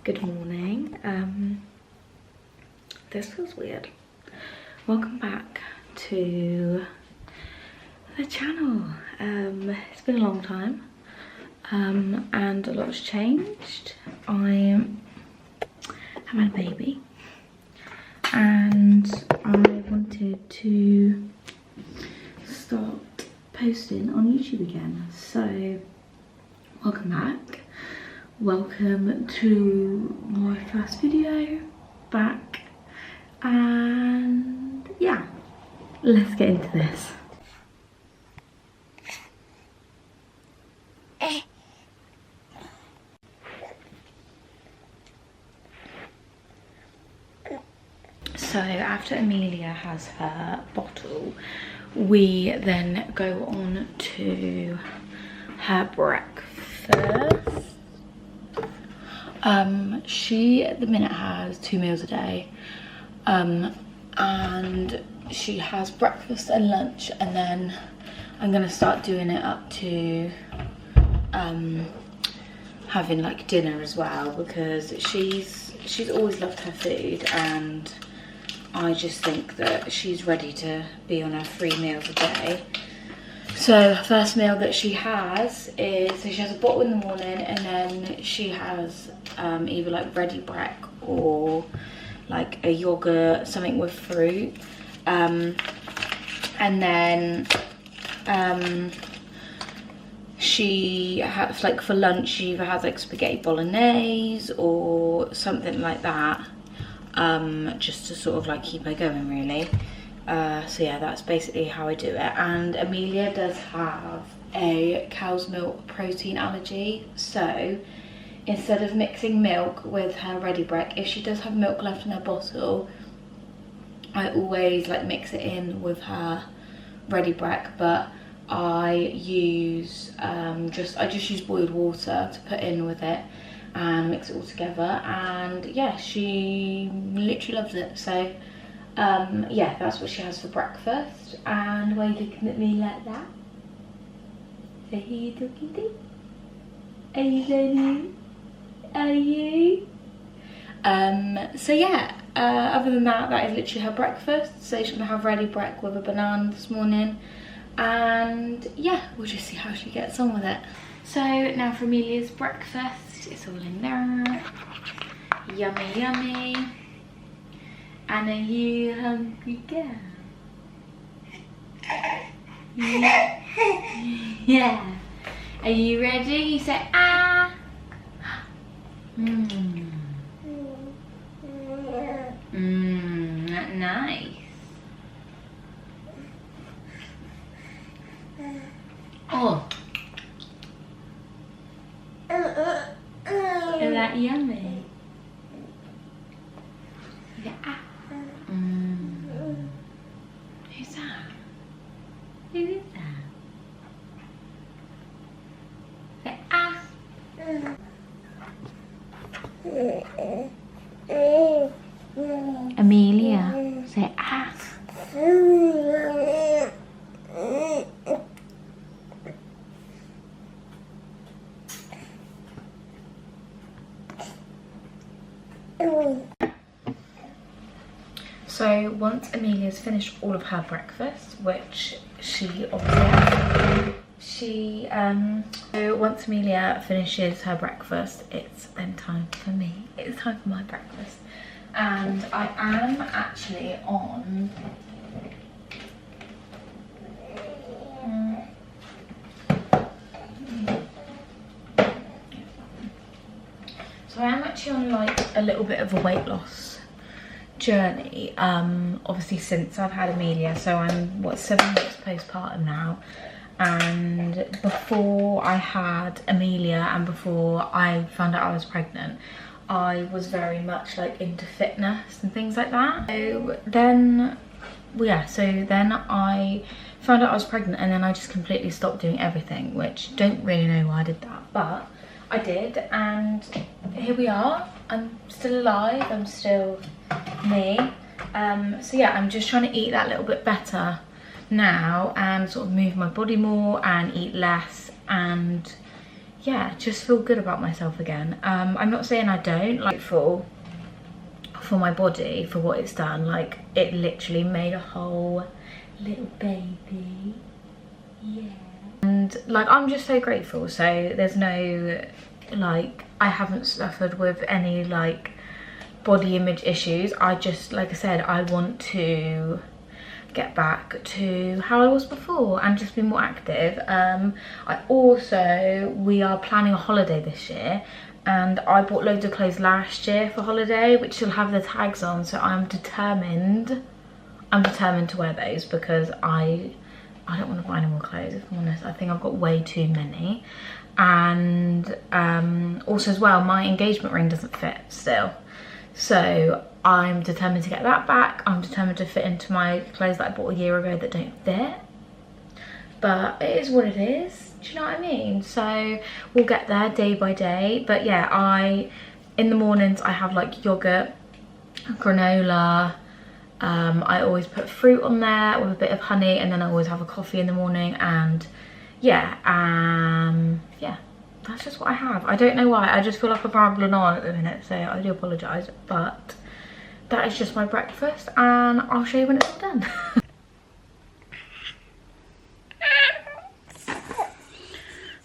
Good morning. This feels weird. Welcome back to the channel. It's been a long time and a lot has changed. I have had a baby and I wanted to start posting on YouTube again. So welcome back. Welcome to my first video back, and yeah, let's get into this. So after Amelia has her bottle, we then go on to her breakfast. She at the minute has 2 meals a day, and she has breakfast and lunch, and then I'm gonna start doing it up to having like dinner as well, because she's always loved her food, and I just think that she's ready to be on her 3 meals a day. So the first meal that she has is, so she has a bottle in the morning, and then she has either like ready brec or like a yogurt, something with fruit, and then she has, like for lunch, she either has like spaghetti bolognese or something like that, just to sort of like keep her going really. So yeah, that's basically how I do it. And Amelia does have a cow's milk protein allergy, so instead of mixing milk with her ready brec, if she does have milk left in her bottle, I always like mix it in with her ready brec, but I use I just use boiled water to put in with it and mix it all together, and yeah, she literally loves it. So yeah, that's what she has for breakfast. And why are you looking at me like that? So who are you talking to? Are you learning? Are you? So yeah, other than that, that is literally her breakfast. So she's gonna have ready brec with a banana this morning, and yeah, we'll just see how she gets on with it. So now for Amelia's breakfast, it's all in there. Yummy, yummy. And are you hungry girl? Yeah. Yeah. Are you ready? You say ah. Nice. Oh. Is that yummy? Yeah. Who's that? Who is that? Say ah. Amelia, say ah. So once Amelia's finished all of her breakfast, which she obviously so once Amelia finishes her breakfast, it's then time for me. It's time for my breakfast, and I am actually on so I am actually on like a little bit of a weight loss journey, obviously since I've had Amelia. So I'm what, 7 weeks postpartum now, and before I had Amelia and before I found out I was pregnant, I was very much like into fitness and things like that. So then I found out I was pregnant, and then I just completely stopped doing everything, which don't really know why I did that, but I did, and here we are. I'm still alive, I'm still me. So yeah, I'm just trying to eat that little bit better now and sort of move my body more and eat less, and yeah, just feel good about myself again. I'm not saying I don't, like, for my body, for what it's done. Like, it literally made a whole little baby. Yeah. And like, I'm just so grateful. So there's no, like, I haven't suffered with any like body image issues. I just, like I said, I want to get back to how I was before and just be more active. We are planning a holiday this year, and I bought loads of clothes last year for holiday, which will have the tags on, so I'm determined to wear those, because I don't want to buy any more clothes, if I'm honest. I think I've got way too many. And also as well, my engagement ring doesn't fit still, so I'm determined to get that back. I'm determined to fit into my clothes that I bought a year ago that don't fit, but it is what it is. Do you know what I mean? So we'll get there day by day. But yeah, in the mornings I have like yogurt, granola, I always put fruit on there with a bit of honey, and then I always have a coffee in the morning. And yeah, yeah, that's just what I have. I don't know why, I just feel like I'm rambling on at the minute, so I do apologise, but that is just my breakfast, and I'll show you when it's all done.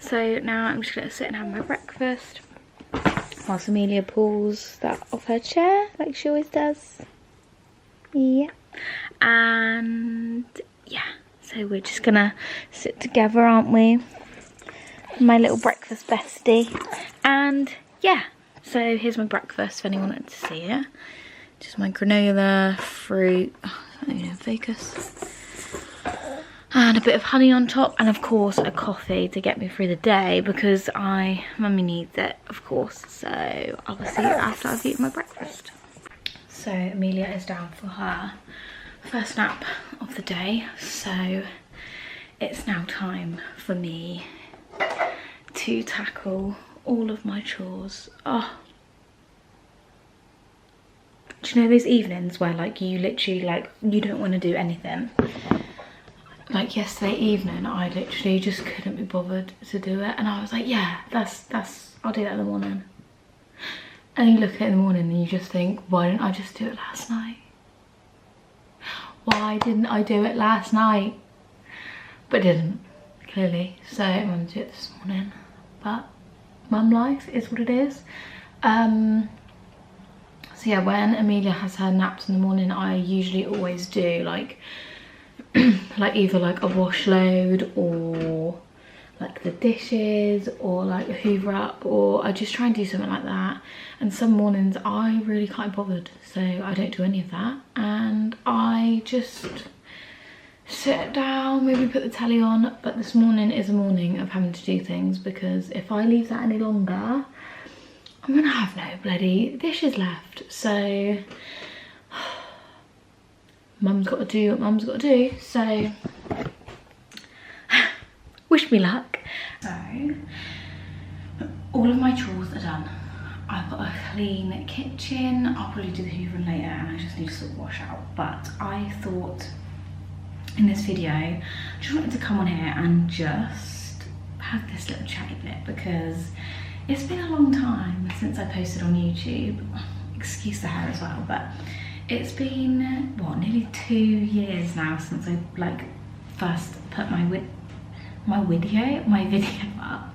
So now I'm just gonna sit and have my breakfast whilst Amelia pulls that off her chair like she always does. Yeah, and yeah, so we're just gonna sit together, aren't we? My little breakfast bestie. And yeah, so here's my breakfast if anyone wanted to see it. Just my granola, fruit, focus, and a bit of honey on top, and of course a coffee to get me through the day, because mummy needs it, of course. So obviously after I've eaten my breakfast. So Amelia is down for her first nap of the day, so it's now time for me to tackle all of my chores. Oh, do you know those evenings where like you literally like you don't want to do anything? Like yesterday evening, I literally just couldn't be bothered to do it, and I was like, yeah, I'll do that in the morning. And you look at it in the morning and you just think, why didn't I just do it last night? Why didn't I do it last night? But didn't, clearly. So I'm going to do it this morning. But mum life is what it is. So yeah, when Amelia has her naps in the morning, I usually always do like either like a wash load, or like the dishes, or like a hoover up, or I just try and do something like that. And some mornings I really can't be bothered, so I don't do any of that, and I just sit down, maybe put the telly on. But this morning is a morning of having to do things, because if I leave that any longer, I'm gonna have no bloody dishes left. So mum's got to do what mum's got to do, so wish me luck. So all of my chores are done. I've got a clean kitchen. I'll probably do the hoovering later, and I just need to sort of wash out. But I thought in this video, I just wanted to come on here and just have this little chatty bit, because it's been a long time since I posted on YouTube. Excuse the hair as well, but it's been, what, nearly 2 years now since I like first put my video up.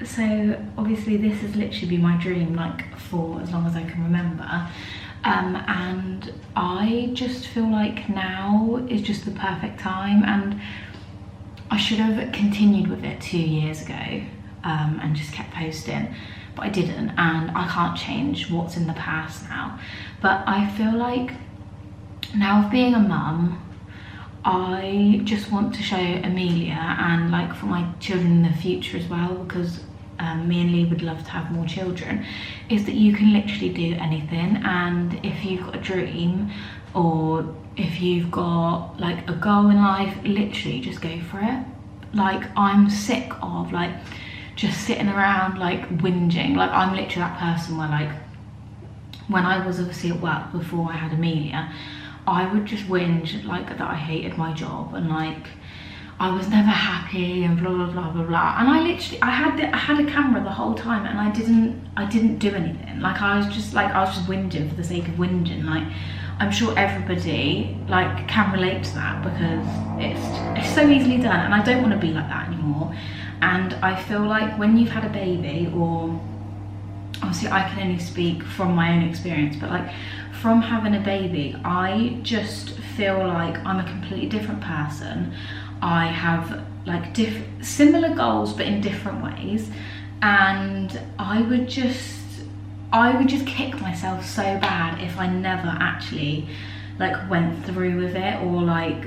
So obviously this has literally been my dream like for as long as I can remember, and I just feel like now is just the perfect time, and I should have continued with it 2 years ago, and just kept posting, but I didn't, and I can't change what's in the past now. But I feel like now, of being a mum, I just want to show Amelia, and like for my children in the future as well, because me and Lee would love to have more children, is that you can literally do anything. And if you've got a dream, or if you've got like a goal in life, literally just go for it. Like, I'm sick of like just sitting around like whinging. Like, I'm literally that person where like when I was obviously at work before I had Amelia, I would just whinge like that I hated my job, and like I was never happy and blah blah blah blah blah. And I had a camera the whole time, and I didn't do anything. Like I was just whinging for the sake of whinging. Like I'm sure everybody like can relate to that, because it's so easily done, and I don't want to be like that anymore. And I feel like when you've had a baby, or obviously I can only speak from my own experience, but like from having a baby, I just feel like I'm a completely different person. I have like similar goals but in different ways, and I would just kick myself so bad if I never actually like went through with it, or like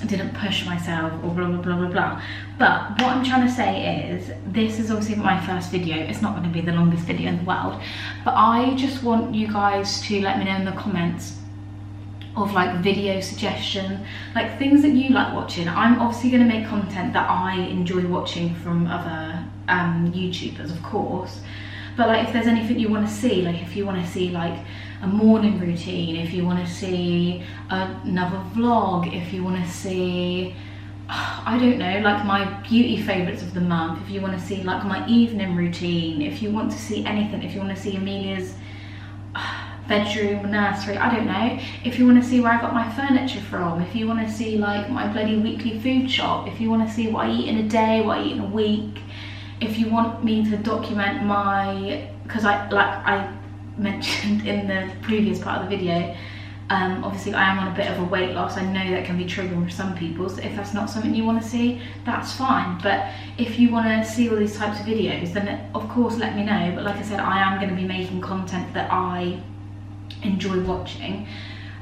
didn't push myself, or blah blah blah blah blah. But what I'm trying to say is, this is obviously my first video. It's not going to be the longest video in the world, but I just want you guys to let me know in the comments of like video suggestion, like things that you like watching. I'm obviously going to make content that I enjoy watching from other YouTubers, of course, but like if there's anything you want to see, like if you want to see like a morning routine, if you want to see another vlog, if you want to see, I don't know, like my beauty favourites of the month, if you want to see like my evening routine, if you want to see anything, if you want to see Amelia's bedroom, nursery, I don't know, if you want to see where I got my furniture from, if you want to see like my bloody weekly food shop, if you want to see what I eat in a day, what I eat in a week, if you want me to document my, because I mentioned in the previous part of the video, obviously I am on a bit of a weight loss. I know that can be triggering for some people, so if that's not something you want to see, that's fine. But if you want to see all these types of videos, then of course let me know. But like I said, I am going to be making content that I enjoy watching.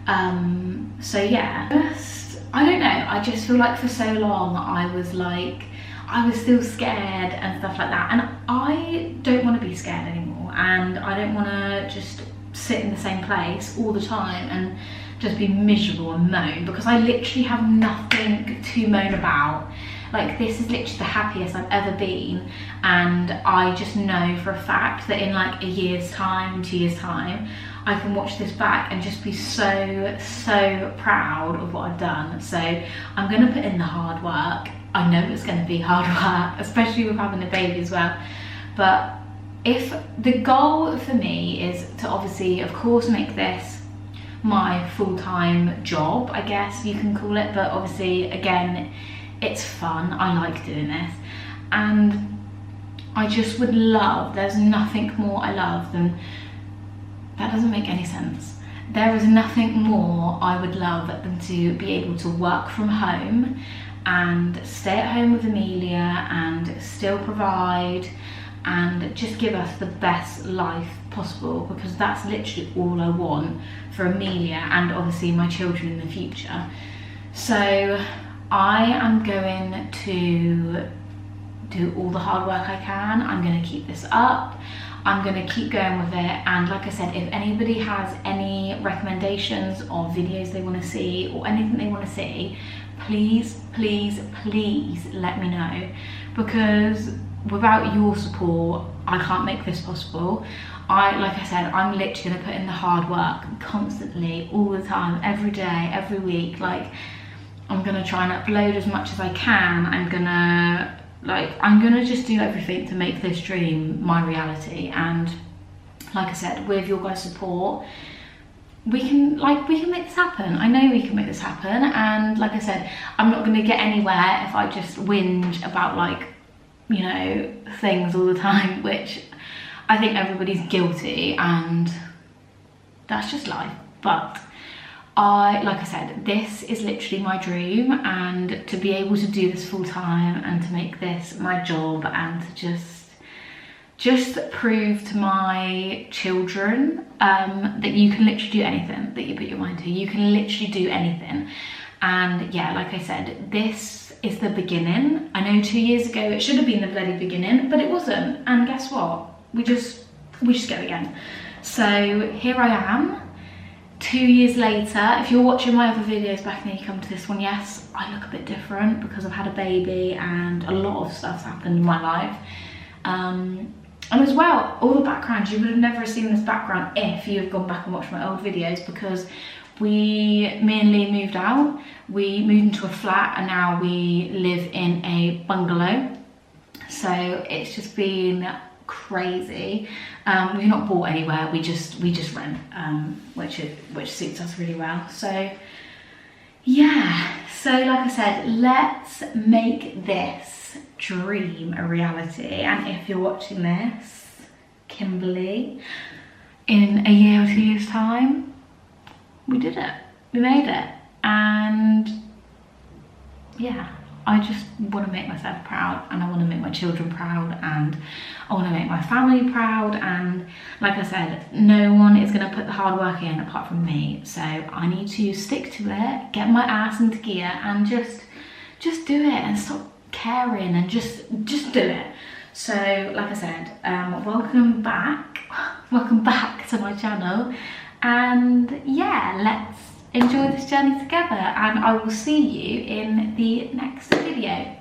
So yeah, I don't know, I just feel like for so long I was still scared and stuff like that, and I don't want to be scared anymore, and I don't want to just sit in the same place all the time and just be miserable and moan, because I literally have nothing to moan about. Like this is literally the happiest I've ever been, and I just know for a fact that in like a year's time, 2 years time, I can watch this back and just be so proud of what I've done. So I'm going to put in the hard work. I know it's going to be hard work, especially with having a baby as well. But if the goal for me is to obviously, of course, make this my full-time job, I guess you can call it. But obviously, again, it's fun. I like doing this. And I just would love, there's nothing more I love than, that doesn't make any sense. There is nothing more I would love than to be able to work from home and stay at home with Amelia and still provide and just give us the best life possible, because that's literally all I want for Amelia and obviously my children in the future. So I am going to do all the hard work I can. I'm going to keep this up. I'm going to keep going with it, and like I said, if anybody has any recommendations or videos they want to see or anything they want to see, please let me know, because without your support I can't make this possible. Like I said, I'm literally going to put in the hard work constantly, all the time, every day, every week. Like I'm going to try and upload as much as I can. I'm gonna just do everything to make this dream my reality. And like I said, with your guys' support, we can make this happen. I know we can make this happen. And like I said, I'm not gonna get anywhere if I just whinge about, like, you know, things all the time, which I think everybody's guilty, and that's just life. But like I said, this is literally my dream, and to be able to do this full time and to make this my job and to just prove to my children that you can literally do anything that you put your mind to. You can literally do anything. And yeah, like I said, this is the beginning. I know 2 years ago it should have been the bloody beginning, but it wasn't. And guess what? We just go again. So here I am. 2 years later. If you're watching my other videos back and then you come to this one, yes, I look a bit different because I've had a baby and a lot of stuff's happened in my life. And as well, all the backgrounds, you would have never seen this background if you have gone back and watched my old videos, because me and Lee moved out. We moved into a flat and now we live in a bungalow. So it's just been crazy. We've not bought anywhere, we just rent, which suits us really well. So yeah, so like I said, let's make this dream a reality. And if you're watching this, Kimberly, in a year or 2 years time, we did it, we made it. And yeah, I just want to make myself proud, and I want to make my children proud, and I want to make my family proud. And like I said, no one is going to put the hard work in apart from me. So I need to stick to it, get my ass into gear, and just do it and stop caring and just do it. So like I said, welcome back to my channel, and yeah, let's enjoy this journey together, and I will see you in the next video.